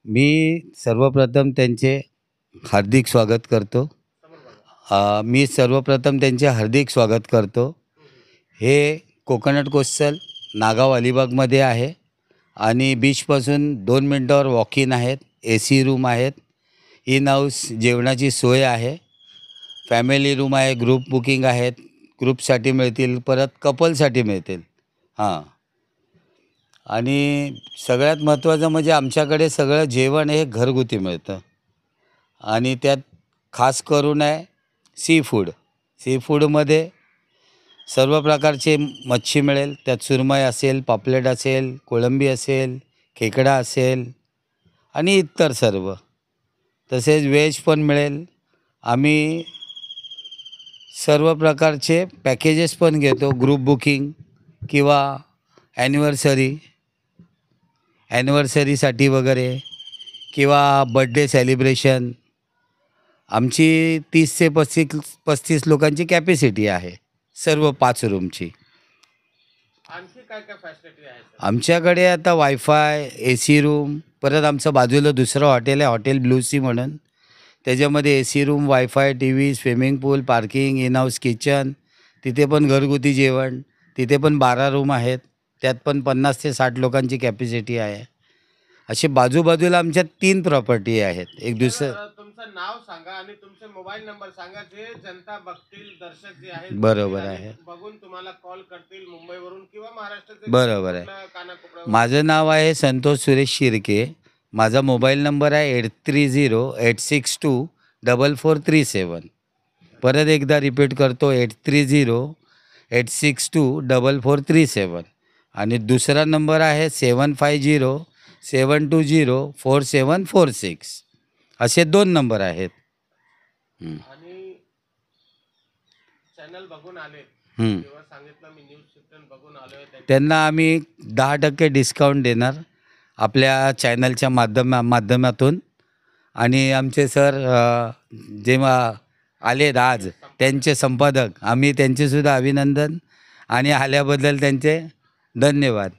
मी सर्वप्रथम त्यांचे हार्दिक स्वागत करतो. मी सर्वप्रथम त्यांचे हार्दिक स्वागत करतो. हे कोकोनट कोस्टल नागाव अलिबागमध्ये आहे आणि बीचपासून 2 मिनिटावर वॉक इन आहेत. AC रूम आहेत. इन हाऊस जेवणाची सोय आहे. फॅमिली रूम आहे, ग्रुप बुकिंग आहेत. ग्रुपसाठी मिळतील, परत कपलसाठी मिळतील. हां. आणि सगळ्यात महत्त्वाचं म्हणजे आमच्याकडे सगळं जेवण हे घरगुती मिळतं आणि त्यात खास करून आहे सी फूड. सी फूडमध्ये सर्व प्रकारचे मच्छी मिळेल. त्यात सुरमई असेल, पापलेट असेल, कोळंबी असेल, खेकडा असेल आणि इतर सर्व. तसेच व्हेज पण मिळेल. आम्ही सर्व प्रकारचे पॅकेजेस पण घेतो. ग्रुप बुकिंग किंवा ॲनिव्हर्सरी ॲनिव्हर्सरीसाठी वगैरे किंवा बड्डे सेलिब्रेशन. आमची 30 ते 35 लोकांची कॅपॅसिटी आहे सर्व 5 रूमची. आणखी काय काय फॅसिलिटी आहे सर? आमच्याकडे आता वायफाय, AC रूम, परत आमचं बाजूला दुसरं हॉटेल आहे, हॉटेल ब्लू सी म्हणून. त्याच्यामध्ये AC room, wifi, TV, swimming pool, parking, in house kitchen. तिथे पण घरगुती जेवण. तिथे पण 12 रूम आहेत. त्यात पण 50 ते 60 लोकांची कॅपॅसिटी आहे. असे बाजूबाजूला आमच्या 3 प्रॉपर्टी आहेत. एक दुसरं तुमचं नाव सांगा आणि तुमचे मोबाईल नंबर सांगा, जे जनता बघतील, दर्शक जे आहेत बरोबर आणि आहे. बघून तुम्हाला कॉल करतील मुंबईवरून किंवा महाराष्ट्राचे बरोबर आहे. कानाकोपऱ्यावर. माझं नाव आहे संतोष सुरेश शिर्के. माझा मोबाईल नंबर आहे 8308624437. परत एकदा रिपीट करतो 8308624437. आणि दुसरा नंबर आहे 7507204746. असे 2 नंबर आहेत. आणि चॅनल बघून आले हं. किंवा सांगितलं मी न्यूज शिफ्टन बघून आलोय, त्यांना आम्ही 10% डिस्काउंट देणार आपल्या चॅनलच्या माध्यमातून. आणि आमचे सर जेव्हा आलेत आज, त्यांचे संपादक, आम्ही त्यांचेसुद्धा अभिनंदन आणि आल्याबद्दल त्यांचे धन्यवाद.